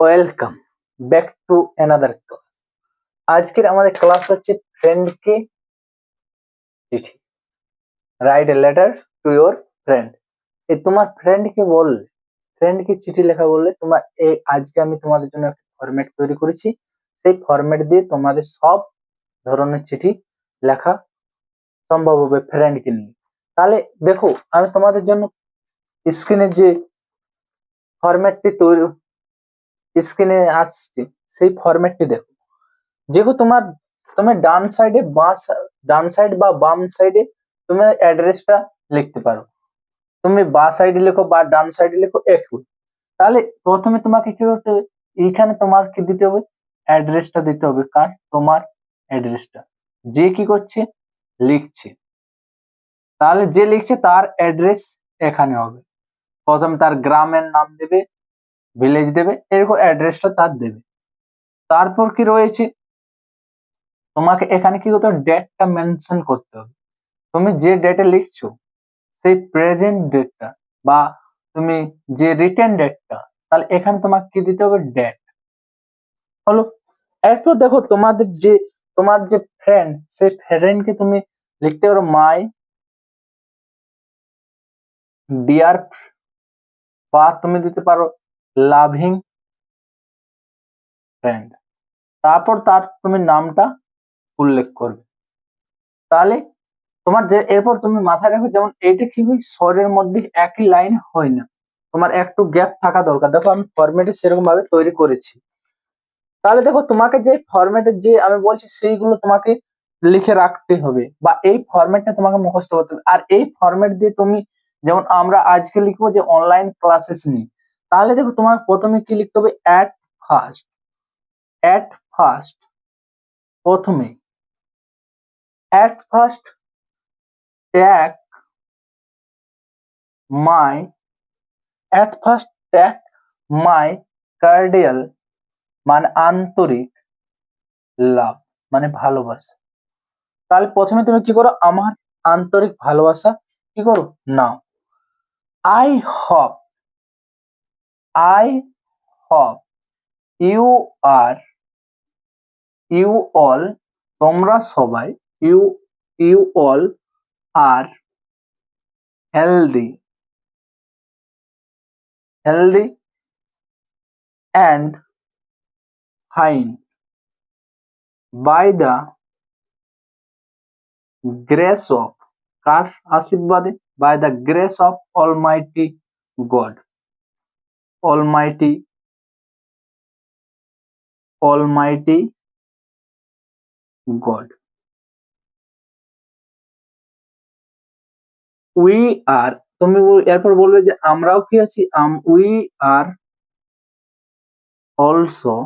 Welcome back to another class. আজকের আমাদের class হচ্ছে ফ্রেন্ডকে চিঠি। Write a letter to your friend. এই তোমার ফ্রেন্ডকে বললে, ফ্রেন্ডকে চিঠি লেখা বললে তোমার এই আজকে আমি তোমাদের জন্য একটা ফরম্যাট তৈরি করেছি। সেই ফরম্যাট দিয়ে তোমাদের সব ধরনের চিঠি লেখা সম্ভব হবে ফ্রেন্ডকে নিয়ে। তাহলে দেখো, আমি তোমাদের জন্য স্ক্রিনে যে ফরম্যাটটি তৈরি স্ক্রিনে আসছে সেই ফরম্যাটটি দেখো। যেহেতু তুমি ডান সাইড বা বাম সাইডে তুমি অ্যাড্রেসটা লিখতে পারো। তুমি বা সাইডে লেখো বা ডান সাইডে লেখো একই। তাহলে প্রথমে তোমাকে কি করতে হবে, এইখানে তোমার কি দিতে হবে, অ্যাড্রেসটা দিতে হবে। কার? তোমার অ্যাড্রেসটা। যে কি করছে, লিখছে। তাহলে যে লিখছে তার অ্যাড্রেস এখানে হবে। প্রথমে তার গ্রামের নাম দেবে, ভিলেজ দেবে, এরকম অ্যাড্রেসটা তার দেবে। তারপর কি রয়েছে, তোমাকে এখানে কি করতে হবে, ডেটটা মেনশন করতে হবে। তুমি যে ডেটে লিখছো সেই প্রেজেন্ট ডেটটা বা তুমি যে রিটেন ডেটটা, তাহলে এখানে তোমাকে কি দিতে হবে, ডেট। হলো। এরপর দেখো তোমার যে ফ্রেন্ড, সেই ফ্রেন্ডকে তুমি লিখতে পারো মাই ডিয়ার, বা তুমি দিতে পারো লাভিং ফ্রেন্ড। তারপর তার তুমি নামটা উল্লেখ করবে। তাহলে তোমার যে এরপর তুমি মাথায় রাখবে, যেমন এইটা কি হয়, স্বরের মধ্যে একই লাইন হয় না, তোমার একটু গ্যাপ থাকা দরকার। দেখো আমি ফরম্যাটে সেরকম ভাবে তৈরি করেছি। তাহলে দেখো, তোমাকে যে ফরম্যাটে যে আমি বলছি সেইগুলো তোমাকে লিখে রাখতে হবে, বা এই ফরম্যাটটা তোমাকে মুখস্থ করতে হবে। আর এই ফরম্যাট দিয়ে তুমি, যেমন আমরা আজকে লিখবো যে অনলাইন ক্লাসেস নিয়ে, তাহলে দেখো তোমাকে প্রথমে কি লিখতে হবে, ফার্স্ট অ্যাট ফার্স্ট প্রথমে at first tag my my cardial, মানে আন্তরিক, লাভ মানে ভালোবাসা। তাহলে প্রথমে তুমি কি করো, আমার আন্তরিক ভালোবাসা কি করো, নাও। I hope I hope you are you all, তোমরা সবাই, you you all are healthy healthy and fine by the grace of, কার আশীর্বাদে, by the grace of almighty God, almighty almighty God. We are, তুমি এরপর বলবে যে আমরাও কি আছি, উই আর অলসো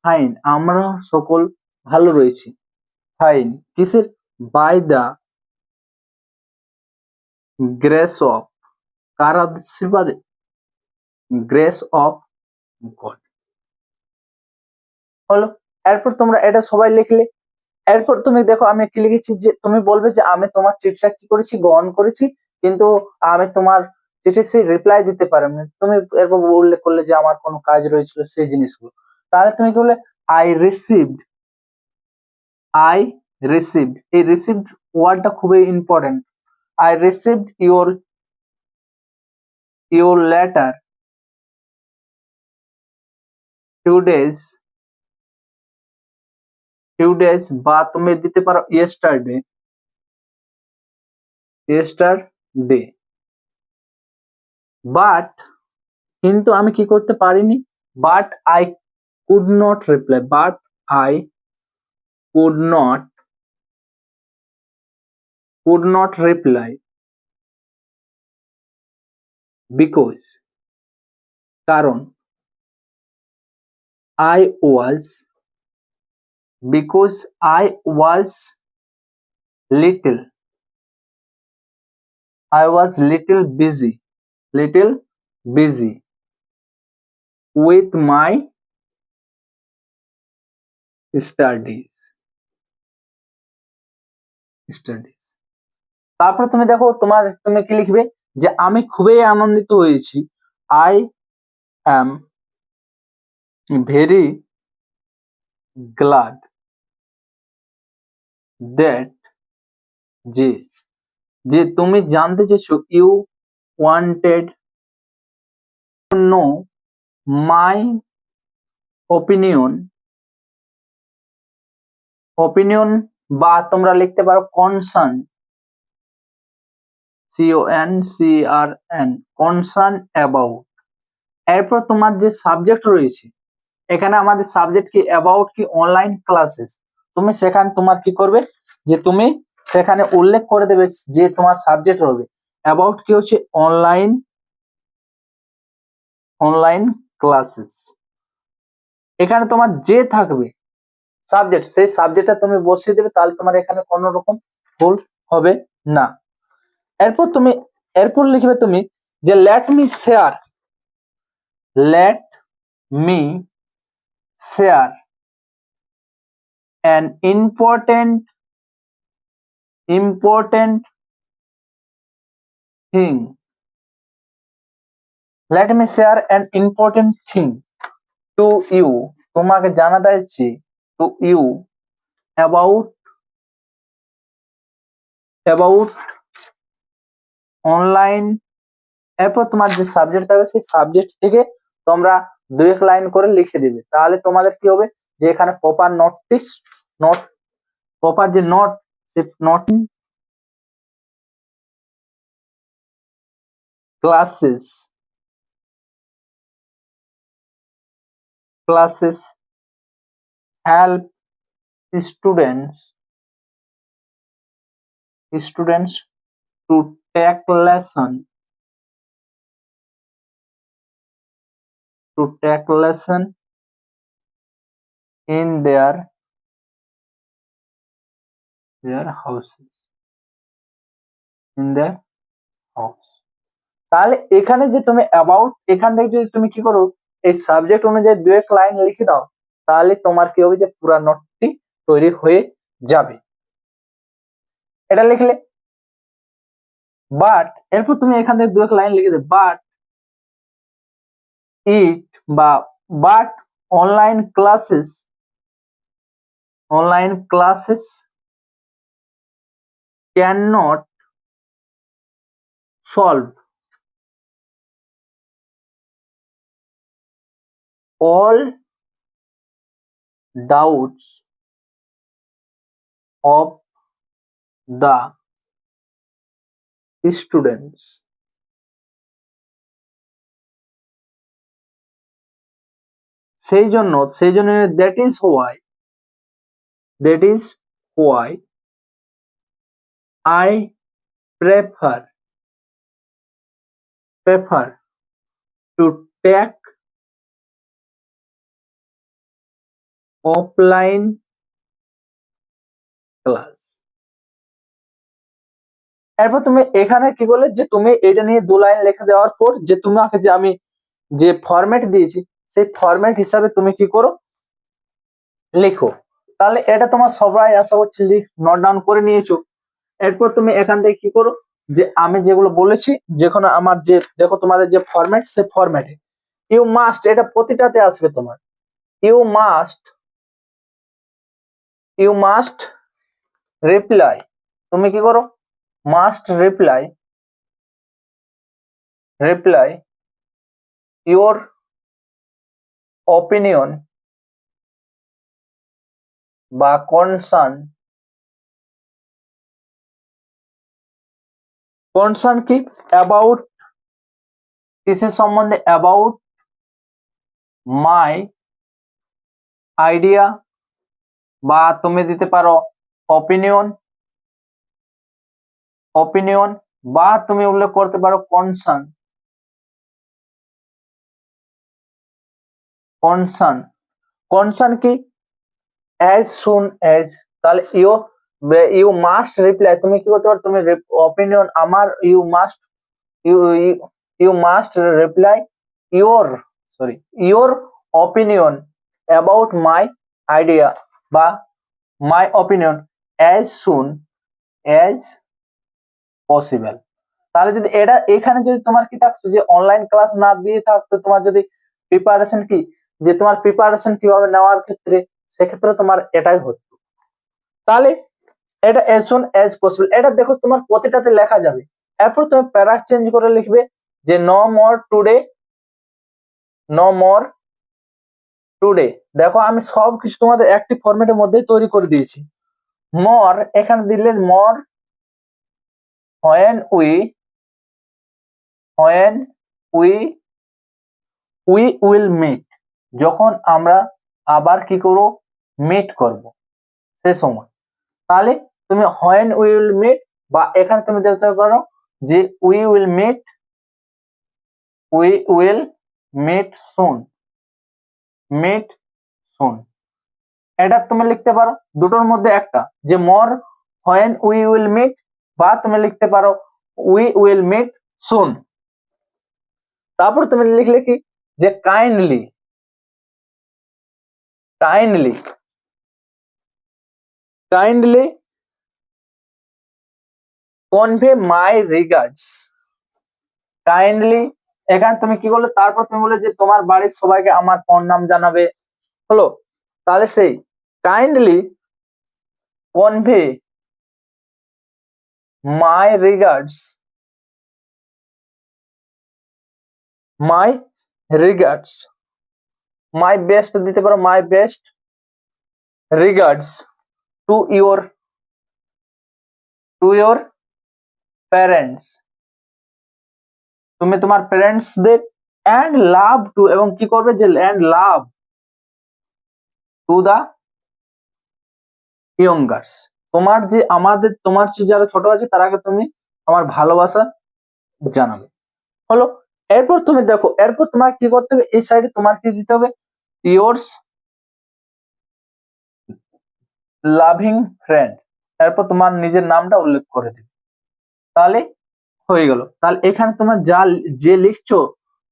ফাইন, আমরা সকল ভালো রয়েছি। ফাইন কিসের, বাই দ্য গ্রেস অফ, কার আশীর্বাদে, গ্রেস অফ গড। হলো। এরপর তোমরা এটা সবাই লিখলে। এরপর তুমি দেখো আমি কি লিখেছি, যে তুমি বলবে যে আমি তোমার চিঠিটা কি করেছি, গ্রহণ করেছি, কিন্তু আমি তোমার চিঠি সেই রিপ্লাই দিতে পারিনি। তুমি এরপর উল্লেখ করলে যে আমার কোনো কাজ রয়েছিল সেই জিনিসগুলো। তাহলে তুমি কি বললে, আই রিসিভড আই রিসিভড, এই রিসিভড ওয়ার্ডটা খুবই important. I received your letter few days, বা তুমি দিতে পারো ইয়েস্টারডে। বাট, কিন্তু আমি কি করতে পারিনি, but I could not reply, but I could not reply because, কারণ, I was because I was little little busy with my studies. তারপর তুমি দেখো, তুমি কি লিখবে, যে আমি খুবই আনন্দিত হয়েছি, I am very glad that যে যে তুমি জানতে চেয়েছো you wanted to know my opinion বা তোমরা লিখতে পারো কনসার্ন CONCRN কনসার্ন অ্যাবাউট। এরপর তোমার যে সাবজেক্ট রয়েছে এখানে আমাদের সাবজেক্ট কি অ্যাবাউট কি অনলাইন ক্লাসেস, তুমি সেখানে তোমার কি করবে যে তুমি সেখানে উল্লেখ করে দেবে যে তোমার সাবজেক্ট হবে অ্যাবাউট কি হচ্ছে অনলাইন ক্লাসেস। এখানে তোমার যে থাকবে সাবজেক্ট সেই সাবজেক্টটা তুমি বসিয়ে দেবে, তাহলে তোমার এখানে কোনো রকম ভুল হবে না। এরপর লিখবে তুমি যে let me share an important thing. Let me share an important thing to you. তোমাকে জানাতে চাইছি to you about অনলাইন। এরপর তোমার যে সাবজেক্ট থাকবে সেই সাবজেক্ট থেকে তোমরা 2-1 লাইন করে লিখে দিবে, তাহলে তোমাদের কি হবে যে এখানে প্রপার প্রপার যে নোট সেই note classes help students to take lesson in their houses তাহলে এখানে যে তুমি অ্যাবাউট এখান থেকে যদি তুমি কি করো এই সাবজেক্ট অনুযায়ী 2-1 লাইন লিখে দাও, তাহলে তোমার কি হবে যে পুরো নোটটি তৈরি হয়ে যাবে। এটা লিখলে বাট এরপর তুমি এখান থেকে 2-1 লাইন লিখে দেবে but online classes can not solve all doubts of the students. সেই জন্য that is why I prefer to take offline class. এরপর তুমি এখানে কি করলে যে তুমি এটা নিয়ে 2 লাইন লেখা দেওয়ার পর যে তোমাকে যে আমি যে ফরম্যাট দিয়েছি সেই ফরম্যাট হিসাবে তুমি কি করো লেখো। তাহলে এটা তোমার সবাই আশা করছি যে নোট ডাউন করে নিয়েছো। এরপর তুমি এখান থেকে কি করো যে আমি যেগুলো বলেছি যেখানে আমার যে দেখো তোমাদের যে ফরম্যাট সেই ফরম্যাটে ইউ মাস্ট এটা প্রতিটাতে আসবে তোমার ইউ মাস্ট রিপ্লাই। তুমি কি করো মাস্ট রিপ্লাই ইউর অপিনিয়ন বা কনসার্ন কি অ্যাবাউট কিসের সম্বন্ধে অ্যাবাউট মাই আইডিয়া বা তুমি দিতে পারো অপিনিয়ন বা তুমি উল্লেখ করতে পারো কনসার্ন কি as soon as। তাহলে ইউ মাস্ট রিপ্লাই তুমি কি করতে পারো তুমি অপিনিয়ন আমার you must reply your opinion about my idea বা my opinion as soon as possible। তাহলে যদি এটা এখানে যদি তোমার কি থাকতো যে অনলাইন ক্লাস না দিয়ে থাকতো তোমার যদি প্রিপারেশন কি যে তোমার প্রিপারেশন কিভাবে নেওয়ার ক্ষেত্রে, সেক্ষেত্রে তোমার এটাই হতো। তাহলে এটা as soon as possible, এটা দেখো তোমার প্রতিটাতে লেখা যাবে। এরপর তুমি প্যারা চেঞ্জ করে লিখবে যে no more today, no more today. দেখো আমি সবকিছু তোমাদের একটি ফরম্যাটের মধ্যেই তৈরি করে দিয়েছি। মোর এখানে দিলেন মোর when we will meet, যখন আমরা আবার কি করব, মিট করব সে সময়। তাহলে তুমি when we will meet, বা এখানে তুমি দেখতে পারো যে we will meet soon, meet soon। এটা তুমি লিখতে পারো দুটোর মধ্যে একটা, যে মোর when we will meet, বা তুমি লিখতে পারো we will meet soon। তারপর তুমি লিখলে কি যে কাইন্ডলি, কাইন্ডলি, কাইন্ডলি কনভে মাই রিগার্ডস। কাইন্ডলি এখানে তুমি কি বললে, তারপর তুমি বলে যে তোমার বাড়ির সবাইকে আমার প্রণাম জানাবে, হলো। তাহলে সেই kindly convey my regards, my regards, my best দিতে পারো, my best regards to your parents. তুমি তোমার প্যারেন্টসদের এন্ড লাভ টু, এবং কি করবে যে and love to the youngers. তোমার যে আমাদের, তোমার যে যারা ছোট আছে তার আগে তুমি আমার ভালোবাসা জানাবে, হলো। এরপর তুমি দেখো, এরপর তোমার কি করতে হবে, এই সাইডে তোমার কি দিতে হবে, ইয়োর্স লাভিং ফ্রেন্ড। এরপর তোমার নিজের নামটা উল্লেখ করে দিবে, তাহলে হয়ে গেল। তাহলে এখানে তোমার যে লিখছো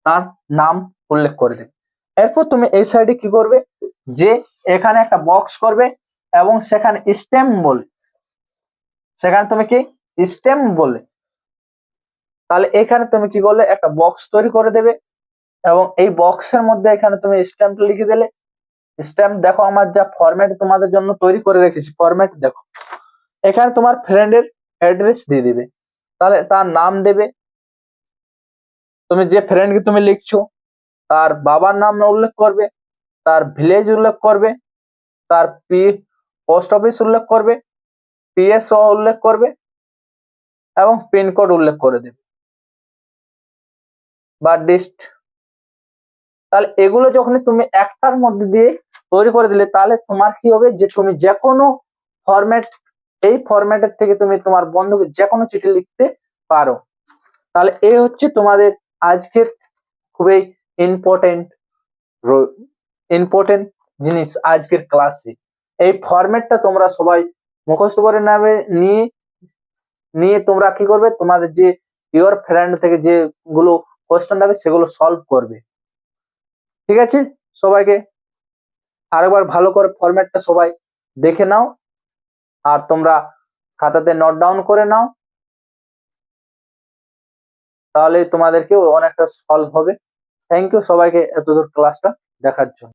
তার নাম উল্লেখ করে দেবে। এরপর তুমি এই সাইডে কি করবে, যে এখানে একটা বক্স করবে এবং সেখানে স্টেম বলে, সেখানে তুমি কি স্টেম বলে, তাহলে এখানে তুমি কি করলে একটা বক্স তৈরি করে দেবে এবং এই বক্সের মধ্যে এখানে তুমি স্ট্যাম্প লিখে দিলে। স্ট্যাম্প দেখো আমার যা ফরম্যাট তোমাদের জন্য তৈরি করে রেখেছি, ফরম্যাট দেখো। এখানে তোমার ফ্রেন্ডের অ্যাড্রেস দিয়ে দিবে, তাহলে তার নাম দেবে, তুমি যে ফ্রেন্ডকে তুমি লিখছো তার বাবার নাম উল্লেখ করবে, তার ভিলেজ উল্লেখ করবে, তার পোস্ট অফিস উল্লেখ করবে, পিএসও উল্লেখ করবে এবং পিনকোড উল্লেখ করে দেবে বা ডিস্ট। তাহলে এগুলো যখন তুমি একটার মধ্যে দিয়ে তৈরি করে দিলে, তাহলে তোমার কি হবে, যে তুমি যে কোনো ফরম্যাট, এই ফরম্যাটের থেকে তুমি তোমার বন্ধুকে যে কোনো চিঠি লিখতে পারো। তাহলে এই হচ্ছে তোমাদের আজকের খুবই ইম্পর্টেন্ট জিনিস আজকের ক্লাসে। এই ফরম্যাটটা তোমরা সবাই মুখস্থ করে নেবে, নিয়ে তোমরা কি করবে, তোমাদের যে ইওর ফ্রেন্ড থেকে যে গুলো কোশ্চেন দেবে সেগুলো সলভ করবে। ঠিক আছে, সবাইকে আরেকবার ভালো করে ফরম্যাটটা সবাই দেখে নাও, আর তোমরা খাতাতে নোট ডাউন করে নাও, তাহলে তোমাদেরকে অনেকটা সলভ হবে। থ্যাংক ইউ সবাইকে এতদূর ক্লাসটা দেখার জন্য।